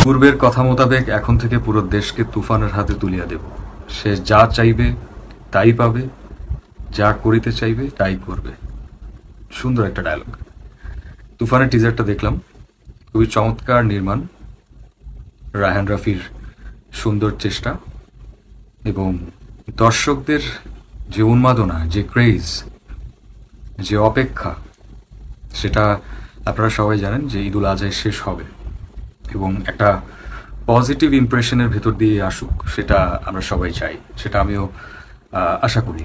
পূর্বের কথা মোতাবেক এখন থেকে পুরো দেশকে তুফানের হাতে তুলিয়া দেব। সে যা চাইবে তাই পাবে, যা করিতে চাইবে তাই করবে। সুন্দর একটা ডায়লগ। তুফানের টিজারটা দেখলাম, খুবই চমৎকার নির্মাণ, রায়হান রাফির সুন্দর চেষ্টা এবং দর্শকদের যে উন্মাদনা, যে ক্রেজ, যে অপেক্ষা, সেটা আপনারা সবাই জানেন যে ঈদুল আজহায় শেষ হবে এবং একটা পজিটিভ ইমপ্রেশনের ভেতর দিয়ে আসুক, সেটা আমরা সবাই চাই, সেটা আমিও আশা করি।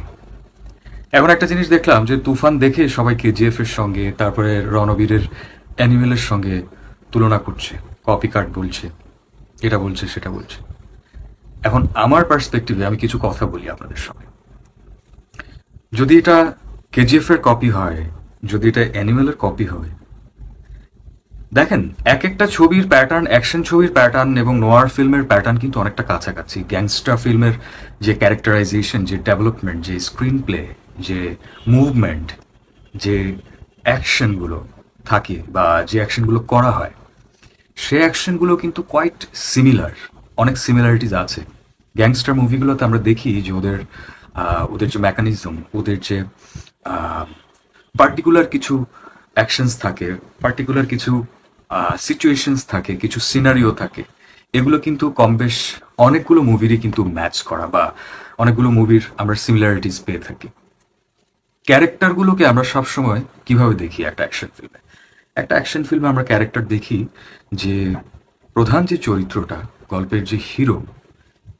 এখন একটা জিনিস দেখলাম যে তুফান দেখে সবাই কেজিএফ এর সঙ্গে, তারপরে রণবীরের অ্যানিমেলের সঙ্গে তুলনা করছে, কপি কাট বলছে, এটা বলছে সেটা বলছে। এখন আমার পার্সপেক্টিভে আমি কিছু কথা বলি আপনাদের সঙ্গে। যদি এটা কেজিএফ এর কপি হয়, যদি এটা অ্যানিমেলের কপি হয়, দেখেন এক একটা ছবির প্যাটার্ন, অ্যাকশন ছবির প্যাটার্ন এবং নোয়ার ফিল্মের প্যাটার্ন কিন্তু অনেকটা কাছাকাছি। গ্যাংস্টার ফিল্মের যে ক্যারেক্টারাইজেশন, যে ডেভেলপমেন্ট, যে স্ক্রিন প্লে, যে মুভমেন্ট, যে অ্যাকশনগুলো থাকে বা যে অ্যাকশনগুলো করা হয়, সে অ্যাকশনগুলো কিন্তু কোয়াইট সিমিলার, অনেক সিমিলারিটিস আছে। গ্যাংস্টার মুভিগুলোতে আমরা দেখি যে ওদের যে মেকানিজম, ওদের যে পার্টিকুলার কিছু অ্যাকশনস থাকে, পার্টিকুলার কিছু সিচুয়েশনস থাকে, কিছু সিনারিও থাকে, এগুলো কিন্তু কম বেশ অনেকগুলো মুভিরই কিন্তু ম্যাচ করা বা অনেকগুলো মুভির আমরা সিমিলারিটিস পেয়ে থাকি। ক্যারেক্টারগুলোকে আমরা সবসময় কিভাবে দেখি একটা অ্যাকশন ফিল্মে? একটা অ্যাকশন ফিল্মে আমরা ক্যারেক্টার দেখি যে প্রধান যে চরিত্রটা, গল্পের যে হিরো,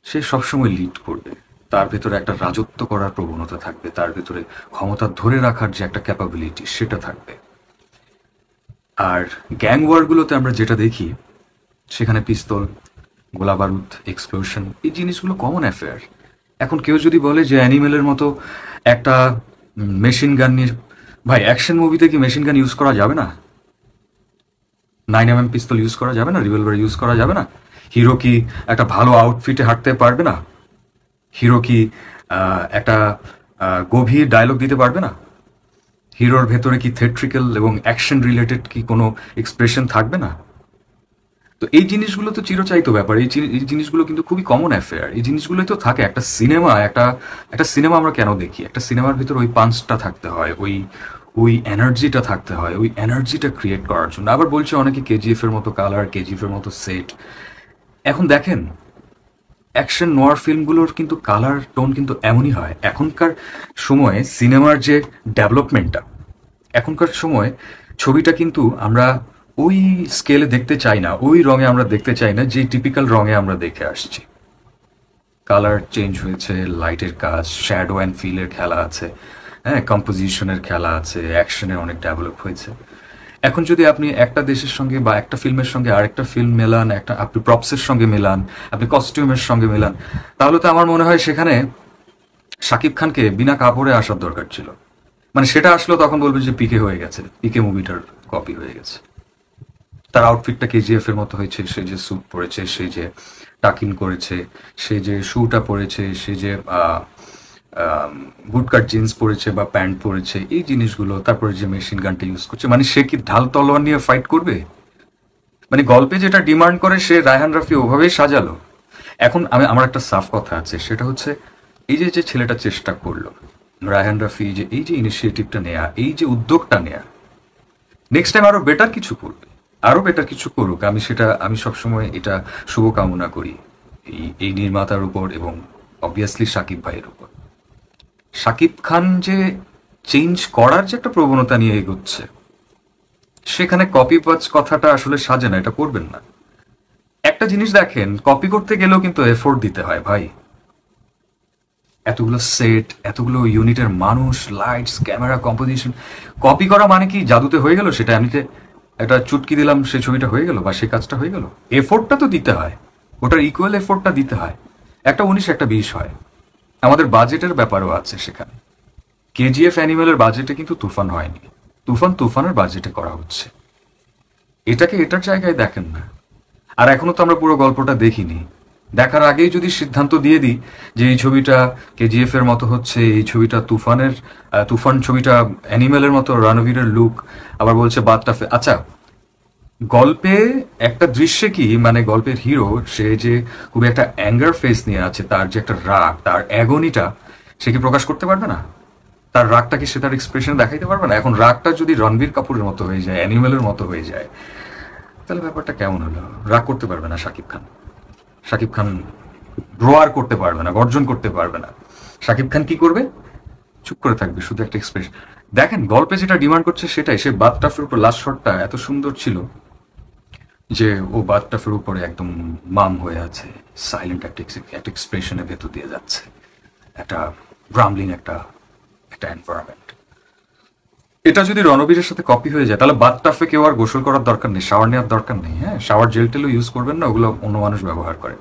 সে সবসময় লিড করবে, তার ভেতরে একটা রাজত্ব করার প্রবণতা থাকবে, তার ভেতরে ক্ষমতা ধরে রাখার যে একটা ক্যাপাবিলিটি সেটা থাকবে। আর গ্যাং ওয়ারগুলোতে আমরা যেটা দেখি, সেখানে পিস্তল, গোলা বারুদ, এক্সপ্লোশন, এই জিনিসগুলো কমন অ্যাফেয়ার। এখন কেউ যদি বলে যে অ্যানিমেলের মতো একটা মেশিন গান নিয়ে, ভাই অ্যাকশন মুভিতে কি মেশিন গান ইউজ করা যাবে না? 9mm পিস্তল ইউজ করা যাবে না? রিভলভার ইউজ করা যাবে না? হিরো কি একটা ভালো আউটফিটে হাঁটতে পারবে না? হিরো কি একটা গভীর ডায়লগ দিতে পারবে না? হিরোর ভেতরে কি থিয়েট্রিক্যাল এবং অ্যাকশন রিলেটেড কি কোনো এক্সপ্রেশন থাকবে না? তো এই জিনিসগুলো তো চিরচারিত ব্যাপার, এই জিনিসগুলো কিন্তু খুবই কমন অ্যাফেয়ার। এই জিনিসগুলোই তো থাকে একটা সিনেমা। একটা সিনেমা আমরা কেন দেখি? একটা সিনেমার ভিতরে ওই পাঞ্চটা থাকতে হয়, ওই ওই এনার্জিটা থাকতে হয়, ওই এনার্জিটা ক্রিয়েট করার জন্য। আবার বলছে অনেকে কেজিএফ এর মতো কালার, কেজিএফ এর মতো সেট। এখন দেখেন অ্যাকশন নোয়ার ফিল্মগুলোর কিন্তু কালার টোন কিন্তু এমনই হয়। এখনকার সময়ে সিনেমার যে ডেভেলপমেন্টটা, এখনকার সময় ছবিটা কিন্তু আমরা ওই স্কেলে দেখতে চাই না, ওই রঙে আমরা দেখতে চাই না যে টিপিক্যাল রঙে আমরা দেখে আসছি। কালার চেঞ্জ হয়েছে, লাইটের কাজ, শ্যাডো অ্যান্ড ফিলের খেলা আছে, হ্যাঁ, কম্পোজিশনের খেলা আছে, অ্যাকশনের অনেক ডেভেলপ হয়েছে। এখন যদি আপনি একটা দেশের সঙ্গে বা একটা ফিল্মের সঙ্গে আরেকটা ফিল্ম মেলান, আপনি প্রপসের সঙ্গে মেলান, আপনি কস্টিউমের সঙ্গে মেলান, তাহলে তো আমার মনে হয় সেখানে শাকিব খানকে বিনা কাপড়ে আসার দরকার ছিল। মানে সেটা আসলো তখন বলবে যে পিকে হয়ে গেছে, পিকে মুভিটার কপি হয়ে গেছে। তার আউটফিটটা কেজিএফ এর মতো হয়েছে, সে যে স্যুট পরেছে, সে যে টাকিন করেছে, সে যে শুটা পরেছে, সে যে বুটকাট জিন্স পরেছে বা প্যান্ট পরেছে, এই জিনিসগুলো, তারপরে যে মেশিন গানটা ইউজ করছে, মানে সে কি ঢাল তলোয়ার নিয়ে ফাইট করবে? মানে গল্পে যেটা ডিমান্ড করে সে রায়হান রাফি ওভাবেই সাজালো। এখন আমার একটা সাফ কথা আছে, সেটা হচ্ছে এই যে যে ছেলেটা চেষ্টা করলো, রায়হান রাফি, যে এই যে ইনিশিয়েটিভটা নেয়া, এই যে উদ্যোগটা নেয়া, নেক্সট টাইম আরো বেটার কিছু করবে, আরো বেটার কিছু করুক। আমি সবসময় এটা শুভকামনা করি এই নির্মাতার উপর এবং অবভিয়াসলি শাকিব ভাইয়ের উপর। শাকিব খান যে চেঞ্জ করার যে একটা প্রবণতা নিয়ে এগোচ্ছে, সেখানে কপি পাচ কথাটা আসলে সাজে না, এটা করবেন না। একটা জিনিস দেখেন, কপি করতে গেলেও কিন্তু এফোর্ট দিতে হয় ভাই। এতগুলো সেট, এতগুলো ইউনিটের মানুষ, লাইটস, ক্যামেরা, কম্পোজিশন। কপি করা মানে কি জাদুতে হয়ে গেল? সেটা আমি একটা চুটকি দিলাম, সেই ছবিটা হয়ে গেল বা সেই কাজটা হয়ে গেল? এফোর্টটা তো দিতে হয়, ওটার ইকুয়াল এফোর্টটা দিতে হয়। একটা 19 একটা 20 হয়। আমাদের বাজেটের ব্যাপারও আছে সেখানে। কেজিএফ অ্যানিমেলের বাজেটে কিন্তু তুফান হয়নি, তুফানের বাজেটে করা হচ্ছে। এটাকে এটার জায়গায় দেখেন না। আর এখনো তো আমরা পুরো গল্পটা দেখিনি। দেখার আগেই যদি সিদ্ধান্ত দিয়ে দিই যে এই ছবিটা কেজিএফ এর মতো হচ্ছে, এই ছবিটা তুফান ছবিটা অ্যানিমেলের মতো, রণবীরের লুক, আবার বলছে বাদটা আচ্ছা, গল্পে একটা দৃশ্যে কি মানে গল্পের হিরো সে যে খুবই একটা অ্যাঙ্গার ফেস নিয়ে আছে, তার যে একটা রাগ, তার অ্যাগনিটা সে কি প্রকাশ করতে পারবে না? তার রাগটা কি সে তার এক্সপ্রেশন দেখাইতে পারবে না? এখন রাগটা যদি রণবীর কাপুরের মতো হয়ে যায়, অ্যানিমেলের মতো হয়ে যায়, তাহলে ব্যাপারটা কেমন হলো? রাগ করতে পারবে না শাকিব খান। শাকিব খান রোয়ার করতে পারবে না, গর্জন করতে পারবে না। শাকিব খান কি করবে? চুপ করে থাকবে, শুধু একটা এক্সপ্রেশন। দেখেন গল্পে যেটা ডিমান্ড করছে সেটাই। সে বাথটাফের উপর লাস্ট শটটা এত সুন্দর ছিল যে ও বাথটাফের উপরে একদম মাম হয়ে আছে, সাইলেন্ট একটা এক্সপ্রেশনের ভেতর দিয়ে যাচ্ছে, একটা গ্রামলিং একটা একটা এনভায়রনমেন্ট। এটা যদি রণবীরের সাথে কপি হয়ে যায় তাহলে বাথটাফে কেউ আর গোসল করার দরকার নেই, শাওয়ার নেওয়ার দরকার নেই। হ্যাঁ, শাওয়ার জেল টেলও ইউজ করবেন না, ওগুলো অন্য মানুষ ব্যবহার করে।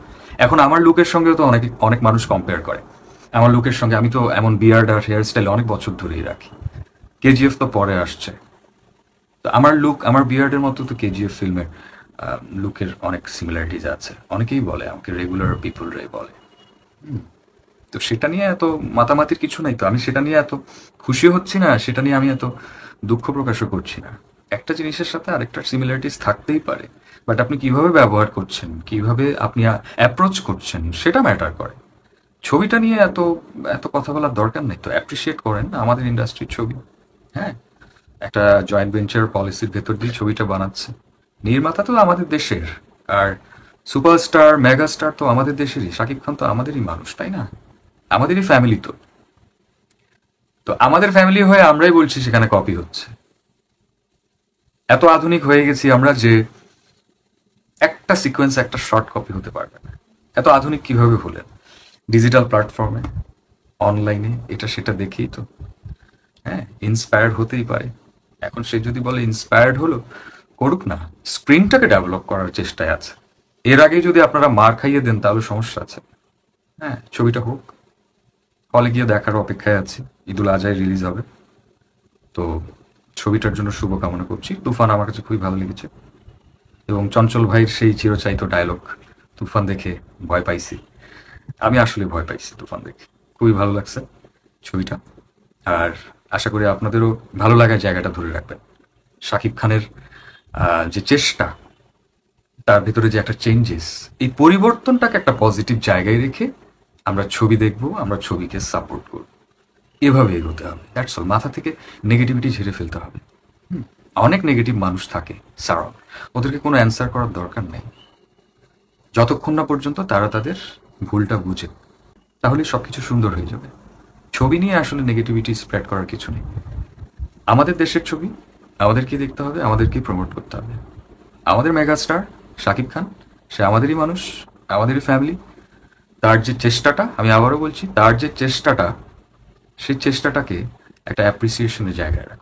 এখন আমার লুকের সঙ্গেও তো অনেক অনেক মানুষ কম্পেয়ার করে আমার লুকের সঙ্গে। আমি তো এমন বিয়ার্ড আর হেয়ার স্টাইল অনেক বছর ধরেই রাখি। কেজিএফ তো পরে আসছে, তো আমার লুক আমার বিয়ার্ডের মতো তো কেজিএফ ফিল্মের লুকের অনেক সিমিলারিটিজ আছে। অনেকেই বলে, আমাকে রেগুলার পিপলরাই বলে। তো সেটা নিয়ে এত মাতামাতির কিছু নাই তো। আমি সেটা নিয়ে এত খুশি হচ্ছি না, সেটা নিয়ে আমি এত দুঃখ প্রকাশও করছি না। একটা জিনিসের সাথে আরেকটার সিমিলারিটিস থাকতেই পারে, বাট আপনি কিভাবে ব্যবহার করছেন, কিভাবে আপনি অ্যাপ্রোচ করছেন, সেটা ম্যাটার করে। ছবিটা নিয়ে এত এত কথা বলার দরকার নেই তো। অ্যাপ্রিসিয়েট করেন আমাদের ইন্ডাস্ট্রির ছবি। হ্যাঁ, একটা জয়েন্ট ভেঞ্চার পলিসির ভেতর দিয়ে ছবিটা বানাচ্ছে। নির্মাতা তো আমাদের দেশের, আর সুপারস্টার মেগাস্টার তো আমাদের দেশেরই। শাকিব খান তো আমাদেরই মানুষ, তাই না? আমাদেরই ফ্যামিলি তো। তো আমাদের ফ্যামিলি হয়ে আমরাই বলছি সেখানে কপি হচ্ছে। এত আধুনিক হয়ে গেছি আমরা যে একটা সিকোয়েন্স একটা শর্ট কপি হতে পারবে না। এত আধুনিক কিভাবে হলেন? ডিজিটাল প্ল্যাটফর্মে, অনলাইনে, এটা সেটা দেখেই তো। হ্যাঁ, ইন্সপায়ার্ড হতেই পারে। এখন সে যদি বলে ইন্সপায়ার্ড হলো, করুক না, স্ক্রিনটাকে ডেভেলপ করার চেষ্টায় আছে। এর আগে যদি আপনারা মার খাইয়ে দেন তাহলে সমস্যা আছে। হ্যাঁ, ছবিটা হোক, হলে গিয়ে দেখার অপেক্ষায় আছি। ঈদুল আজহায় রিলিজ হবে। তো ছবিটার জন্য শুভকামনা করছি। তুফান আমার কাছে খুবই ভালো লেগেছে, এবং চঞ্চল ভাইয়ের সেই চিরচারিত ডায়লগ, তুফান দেখে ভয় পাইছি। আমি আসলে ভয় পাইছি তুফান দেখে। খুবই ভালো লাগছে ছবিটা। আর আশা করি আপনাদেরও ভালো লাগার জায়গাটা ধরে রাখবেন। শাকিব খানের যে চেষ্টা, তার ভেতরে যে একটা চেঞ্জেস, এই পরিবর্তনটাকে একটা পজিটিভ জায়গায় রেখে আমরা ছবি দেখব, আমরা ছবিকে সাপোর্ট করব। এভাবে এগোতে হবে, দ্যাটস অল। মাথা থেকে নেগেটিভিটি ঝেড়ে ফেলতে হবে। অনেক নেগেটিভ মানুষ থাকে সারাউন্ড, ওদেরকে কোনো অ্যান্সার করার দরকার নেই যতক্ষণ না পর্যন্ত তারা তাদের ভুলটা বুঝে। তাহলে সবকিছু সুন্দর হয়ে যাবে। ছবি নিয়ে আসলে নেগেটিভিটি স্প্রেড করার কিছু নেই। আমাদের দেশের ছবি, আমাদেরকেই দেখতে হবে, আমাদেরকেই প্রমোট করতে হবে। আমাদের মেগাস্টার শাকিব খান, সে আমাদেরই মানুষ, আমাদেরই ফ্যামিলি। তার যে চেষ্টাটা, আমি আবারও বলছি, তার যে চেষ্টাটা, সেই চেষ্টাটাকে একটা অ্যাপ্রিসিয়েশনের জায়গায় রাখুন।